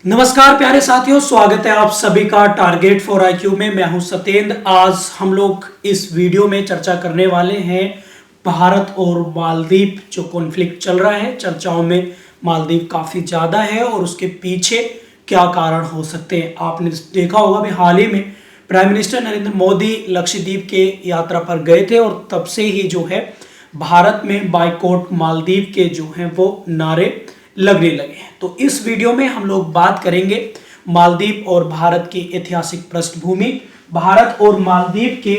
नमस्कार प्यारे साथियों, स्वागत है आप सभी का टारगेट फॉर आईक्यू में। मैं हूं सत्येंद्र। आज हम लोग इस वीडियो में चर्चा करने वाले हैं भारत और मालदीव जो कॉन्फ्लिक्ट चल रहा है। चर्चाओं में मालदीव काफ़ी ज़्यादा है और उसके पीछे क्या कारण हो सकते हैं। आपने देखा होगा अभी हाल ही में प्राइम मिनिस्टर नरेंद्र मोदी लक्षद्वीप के यात्रा पर गए थे और तब से ही जो है भारत में बाइकॉट मालदीव के जो हैं वो नारे लगने लगे हैं। तो इस वीडियो में हम लोग बात करेंगे मालदीव और भारत की ऐतिहासिक पृष्ठभूमि, भारत और मालदीव के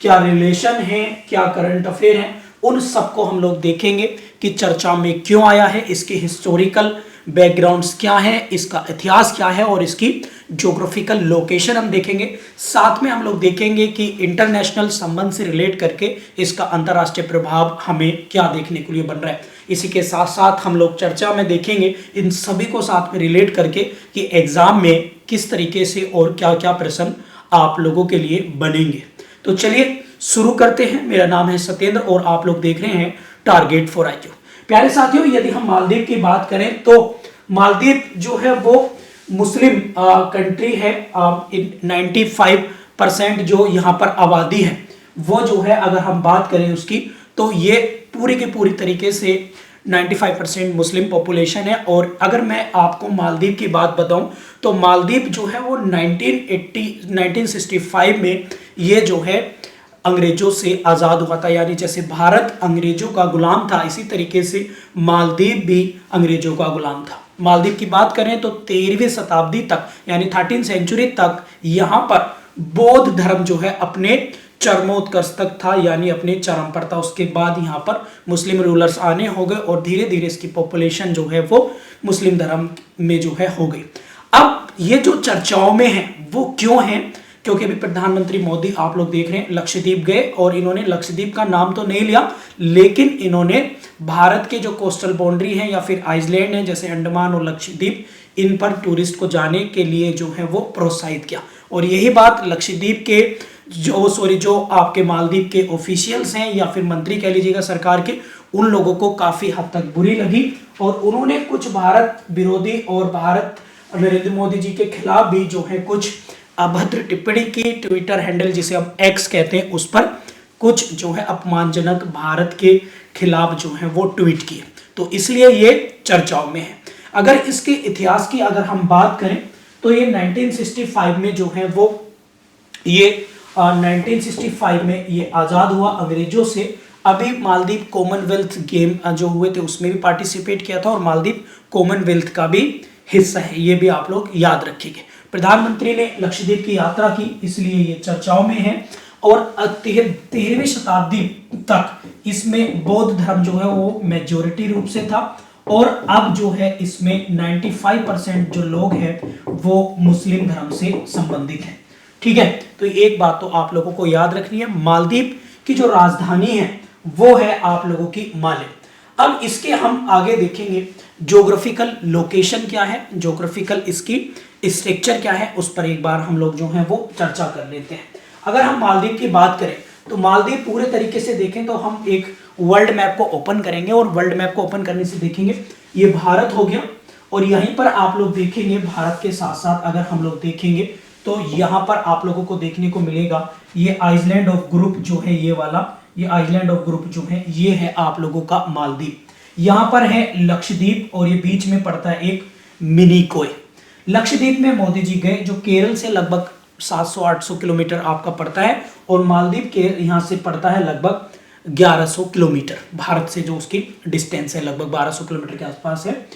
क्या रिलेशन है, क्या करंट अफेयर हैं, उन सबको हम लोग देखेंगे कि चर्चा में क्यों आया है, इसके हिस्टोरिकल बैकग्राउंड्स क्या है, इसका इतिहास क्या है और इसकी ज्योग्राफिकल लोकेशन हम देखेंगे। साथ में हम लोग देखेंगे कि इंटरनेशनल संबंध से रिलेट करके इसका अंतर्राष्ट्रीय प्रभाव हमें क्या देखने के लिए बन रहा है। इसी के साथ साथ हम लोग चर्चा में देखेंगे इन सभी को साथ में रिलेट करके कि एग्जाम में किस तरीके से और क्या क्या प्रश्न आप लोगों के लिए बनेंगे। तो चलिए शुरू करते हैं। मेरा नाम है सत्येंद्र और आप लोग देख रहे हैं टारगेट फॉर आईक्यू। प्यारे साथियों, यदि हम मालदीव की बात करें तो मालदीव जो है वो मुस्लिम कंट्री है। 95% जो यहाँ पर आबादी है वो जो है, अगर हम बात करें उसकी, तो ये पूरी की पूरी तरीके से 95% मुस्लिम पॉपुलेशन है। और अगर मैं आपको मालदीव की बात बताऊं तो मालदीव जो है वो 1965 में ये जो है अंग्रेजों से आज़ाद हुआ था। यानी जैसे भारत अंग्रेजों का गुलाम था, इसी तरीके से मालदीव भी अंग्रेजों का गुलाम था। मालदीव की बात करें तो 13वीं शताब्दी तक यानी 13वीं सेंचुरी तक यहाँ पर बौद्ध धर्म जो है अपने चरमोत्कर्ष तक था, यानी अपने चरम पर था। उसके बाद यहाँ पर मुस्लिम रूलर्स आने हो गए और धीरे धीरे इसकी पॉपुलेशन जो है वो मुस्लिम धर्म में जो है हो गई। अब ये जो चर्चाओं में है वो क्यों है? क्योंकि अभी प्रधानमंत्री मोदी आप लोग देख रहे हैं लक्षद्वीप गए और इन्होंने लक्षद्वीप का नाम तो नहीं लिया, लेकिन इन्होंने भारत के जो कोस्टल बाउंड्री है या फिर आइसलैंड है जैसे अंडमान और लक्षद्वीप, इन पर टूरिस्ट को जाने के लिए जो है वो प्रोत्साहित किया। और यही बात लक्षद्वीप के जो आपके मालदीव के ऑफिशियल्स हैं या फिर मंत्री कह लीजिएगा सरकार के, उन लोगों को काफी हद तक बुरी लगी और उन्होंने कुछ भारत विरोधी और भारत नरेंद्र मोदी जी के खिलाफ भी जो है कुछ अभद्र टिप्पणी की। ट्विटर हैंडल जिसे हम एक्स कहते हैं उस पर कुछ जो है अपमानजनक भारत के खिलाफ जो है वो ट्वीट किए, तो इसलिए ये चर्चाओं में है। अगर इसके इतिहास की अगर हम बात करें तो ये 1965 में जो है वो 1965 में ये आज़ाद हुआ अंग्रेजों से। अभी मालदीव कॉमनवेल्थ गेम जो हुए थे उसमें भी पार्टिसिपेट किया था और मालदीव कॉमनवेल्थ का भी हिस्सा है, ये भी आप लोग याद रखिएगा। प्रधानमंत्री ने लक्षद्वीप की यात्रा की, इसलिए ये चर्चाओं में है। और 13वीं शताब्दी तक इसमें बौद्ध धर्म जो है वो मेजोरिटी रूप से था और अब जो है इसमें 95% जो लोग हैं वो मुस्लिम धर्म से संबंधित हैं। ठीक है, तो एक बात तो आप लोगों को याद रखनी है, मालदीव की जो राजधानी है वो है आप लोगों की माले। अब इसके हम आगे देखेंगे ज्योग्राफिकल लोकेशन क्या है, ज्योग्राफिकल इसकी स्ट्रक्चर क्या है, उस पर एक बार हम लोग जो है वो चर्चा कर लेते हैं। अगर हम मालदीव की बात करें तो मालदीव पूरे तरीके से देखें तो हम एक वर्ल्ड मैप को ओपन करेंगे और वर्ल्ड मैप को ओपन करने से देखेंगे ये भारत हो गया और यहीं पर आप लोग देखेंगे भारत के साथ साथ अगर हम लोग देखेंगे तो यहाँ पर आप लोगों को देखने को मिलेगा ये आइसलैंड ऑफ ग्रुप जो है, ये वाला ये आइसलैंड ऑफ ग्रुप जो है ये है आप लोगों का मालदीव। यहाँ पर है लक्षद्वीप और ये बीच में पड़ता है एक मिनिकॉय। लक्षद्वीप में मोदी जी गए जो केरल से लगभग 700-800 किलोमीटर आपका पड़ता है और मालदीव के यहाँ से पड़ता है लगभग 1100 किलोमीटर। भारत से जो उसकी डिस्टेंस है लगभग 1200 किलोमीटर के आसपास है।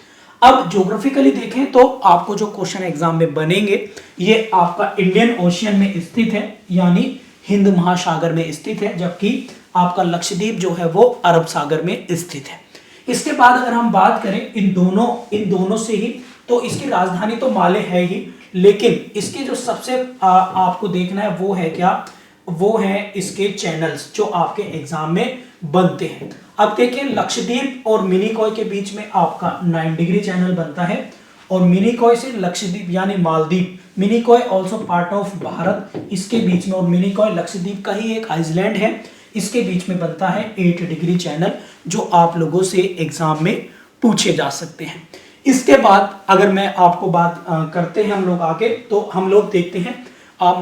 अब ज्योग्राफिकली देखें तो आपको जो क्वेश्चन एग्जाम में बनेंगे ये आपका इंडियन ओशियन में स्थित है, यानी हिंद महासागर में स्थित है, जबकि आपका लक्षद्वीप जो है वो अरब सागर में स्थित है। इसके बाद अगर हम बात करें इन दोनों से ही, तो इसकी राजधानी तो माले है ही, लेकिन इसके जो सबसे आपको देखना है वो है क्या, वो है इसके चैनल्स जो आपके एग्जाम में बनते हैं। अब देखिए लक्षद्वीप और मिनिकॉय के बीच में आपका 9 डिग्री चैनल बनता है और मिनिकॉय से लक्षद्वीप यानी Maldives, Minicoy also part of Bharat, इसके बीच में, और मिनिकॉय लक्षद्वीप का ही एक आइसलैंड है, इसके बीच में बनता है 8 डिग्री चैनल जो आप लोगों से एग्जाम में पूछे जा सकते हैं। इसके बाद अगर मैं आपको बात करते हैं हम लोग आगे, तो हम लोग देखते हैं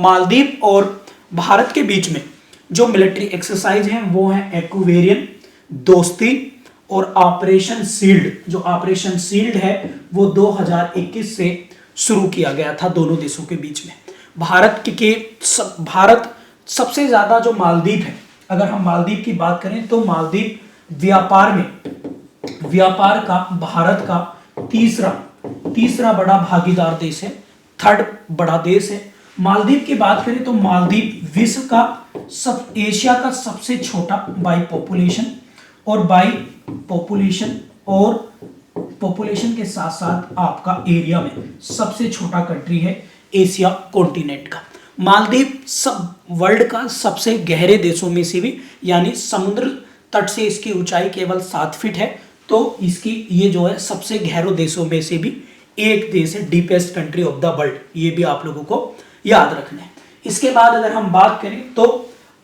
मालदीव और भारत के बीच में जो मिलिट्री एक्सरसाइज हैं वो है एक्वेरियन, दोस्ती और ऑपरेशन सील्ड। जो ऑपरेशन सील्ड है वो 2021 से शुरू किया गया था दोनों देशों के बीच में। भारत सबसे ज्यादा जो मालदीव है, अगर हम मालदीव की बात करें तो मालदीव व्यापार का भारत का तीसरा बड़ा भागीदार देश है, थर्ड बड़ा देश है। मालदीव की बात करें तो मालदीव विश्व का एशिया का सबसे छोटा बाई पॉपुलेशन के साथ साथ आपका एरिया में सबसे छोटा कंट्री है एशिया कॉन्टिनेंट का। मालदीव सब वर्ल्ड का सबसे गहरे देशों में से भी, यानी समुद्र तट से इसकी ऊंचाई केवल 7 फीट है, तो इसकी ये जो है सबसे गहरे देशों में से भी एक देश है, deepest country of the world. ये भी आप लोगों को याद रखना है। इसके बाद अगर हम बात करें तो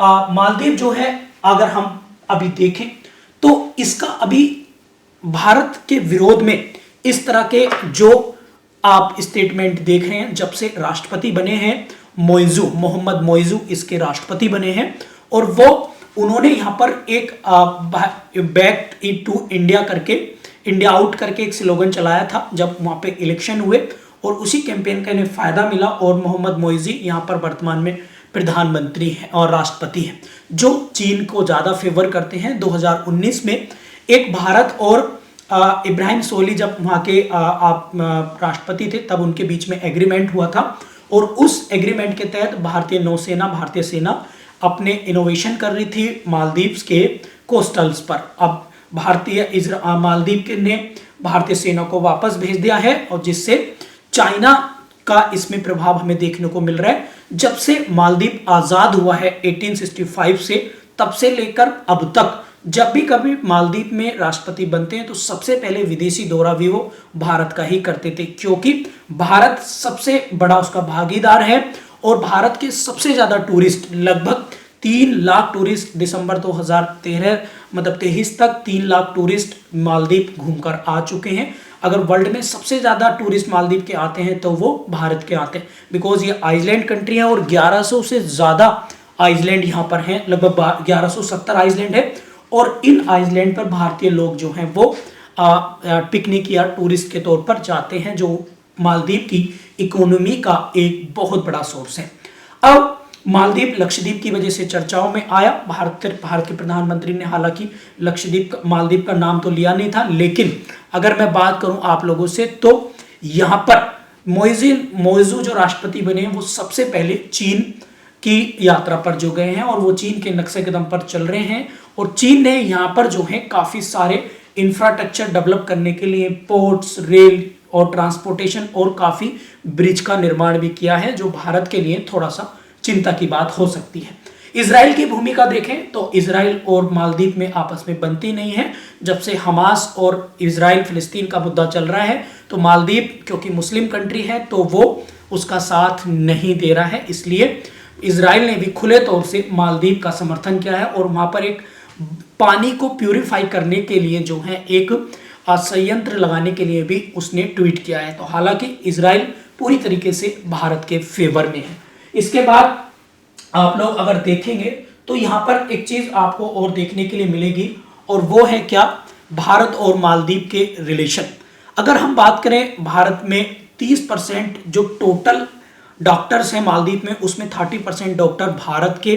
मालदीव जो है, अगर हम अभी देखें तो इसका अभी भारत के विरोध में इस तरह के जो आप स्टेटमेंट देख रहे हैं, जब से राष्ट्रपति बने हैं मोहम्मद मोइजू इसके राष्ट्रपति बने हैं, और वो उन्होंने यहाँ पर एक बैक टू इंडिया करके, इंडिया आउट करके एक स्लोगन चलाया था जब वहाँ पे इलेक्शन हुए, और उसी कैंपेन का इन्हें फायदा मिला। और मोहम्मद मोइजी यहाँ पर वर्तमान में प्रधानमंत्री हैं और राष्ट्रपति हैं, जो चीन को ज़्यादा फेवर करते हैं। 2019 में एक भारत और इब्राहिम सोली जब वहाँ के राष्ट्रपति थे, तब उनके बीच में एग्रीमेंट हुआ था, और उस एग्रीमेंट के तहत भारतीय सेना अपने इनोवेशन कर रही थी मालदीव के कोस्टल्स पर। अब मालदीव ने भारतीय सेना को वापस भेज दिया है, और जिससे चाइना का इसमें प्रभाव हमें देखने को मिल रहा है। जब से मालदीव आज़ाद हुआ है 1865 से, तब से लेकर अब तक जब भी कभी मालदीव में राष्ट्रपति बनते हैं तो सबसे पहले विदेशी दौरा भी वो भारत का ही करते थे, क्योंकि भारत सबसे बड़ा उसका भागीदार है। और भारत के सबसे ज़्यादा टूरिस्ट, लगभग 3 लाख टूरिस्ट दिसंबर 2023 तक 3 लाख टूरिस्ट मालदीव घूमकर आ चुके हैं। अगर वर्ल्ड में सबसे ज़्यादा टूरिस्ट मालदीव के आते हैं तो वो भारत के आते हैं, बिकॉज ये आइलैंड कंट्री है और 1100 से ज़्यादा आइलैंड यहाँ पर हैं, लगभग 1170 आइलैंड है। और इन आइलैंड पर भारतीय लोग जो हैं वो पिकनिक या टूरिस्ट के तौर पर जाते हैं, जो मालदीव की इकोनॉमी का एक बहुत बड़ा सोर्स है। अब मालदीव लक्षद्वीप की वजह से चर्चाओं में आया। भारत के प्रधानमंत्री ने हालांकि मालदीव का नाम तो लिया नहीं था, लेकिन अगर मैं बात करूं आप लोगों से तो यहाँ पर मोइजू जो राष्ट्रपति बने हैं वो सबसे पहले चीन की यात्रा पर जो गए हैं, और वो चीन के नक्शे कदम पर चल रहे हैं। और चीन ने यहाँ पर जो है काफ़ी सारे इंफ्रास्ट्रक्चर डेवलप करने के लिए पोर्ट्स, रेल और ट्रांसपोर्टेशन और काफ़ी ब्रिज का निर्माण भी किया है, जो भारत के लिए थोड़ा सा चिंता की बात हो सकती है। इजराइल की भूमिका देखें तो इजराइल और मालदीव में आपस में बनती नहीं है। जब से हमास और इजराइल फिलिस्तीन का मुद्दा चल रहा है तो मालदीव क्योंकि मुस्लिम कंट्री है तो वो उसका साथ नहीं दे रहा है, इसलिए इजराइल ने भी खुले तौर से मालदीव का समर्थन किया है। और वहाँ पर एक पानी को प्यूरिफाई करने के लिए जो है एक संयंत्र लगाने के लिए भी उसने ट्वीट किया है। तो हालांकि इजराइल पूरी तरीके से भारत के फेवर में है। इसके बाद आप लोग अगर देखेंगे तो यहाँ पर एक चीज आपको और देखने के लिए मिलेगी, और वो है क्या, भारत और मालदीव के रिलेशन। अगर हम बात करें भारत में 30% जो टोटल डॉक्टर्स हैं मालदीव में, उसमें 30% डॉक्टर भारत के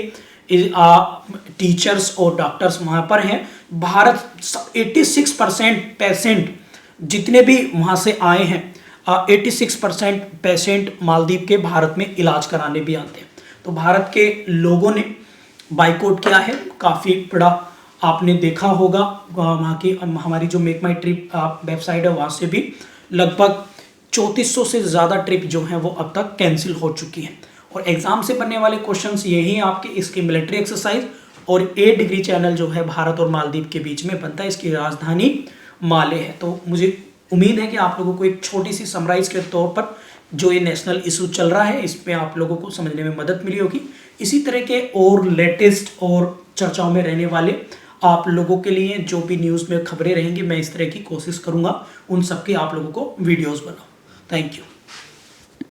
टीचर्स और डॉक्टर्स वहाँ पर हैं। भारत 86% पेशेंट जितने भी वहाँ से आए हैं 86% पेशेंट मालदीव के भारत में इलाज कराने भी आते हैं। तो भारत के लोगों ने बाइकआउट किया है, काफ़ी बड़ा आपने देखा होगा। वहाँ की हमारी जो मेक माई ट्रिप वेबसाइट है वहाँ से भी लगभग 3400 से ज़्यादा ट्रिप जो हैं वो अब तक कैंसिल हो चुकी हैं। और एग्ज़ाम से बनने वाले क्वेश्चंस यही हैं आपके, इसकी मिलिट्री एक्सरसाइज। और 8 डिग्री चैनल जो है भारत और मालदीव के बीच में बनता है, इसकी राजधानी माले है। तो मुझे उम्मीद है कि आप लोगों को एक छोटी सी समराइज के तौर पर जो ये नेशनल इशू चल रहा है इसमें आप लोगों को समझने में मदद मिली होगी। इसी तरह के और लेटेस्ट और चर्चाओं में रहने वाले आप लोगों के लिए जो भी न्यूज़ में खबरें रहेंगी मैं इस तरह की कोशिश करूँगा उन सब की आप लोगों को वीडियोज़ बनाऊँ। Thank you.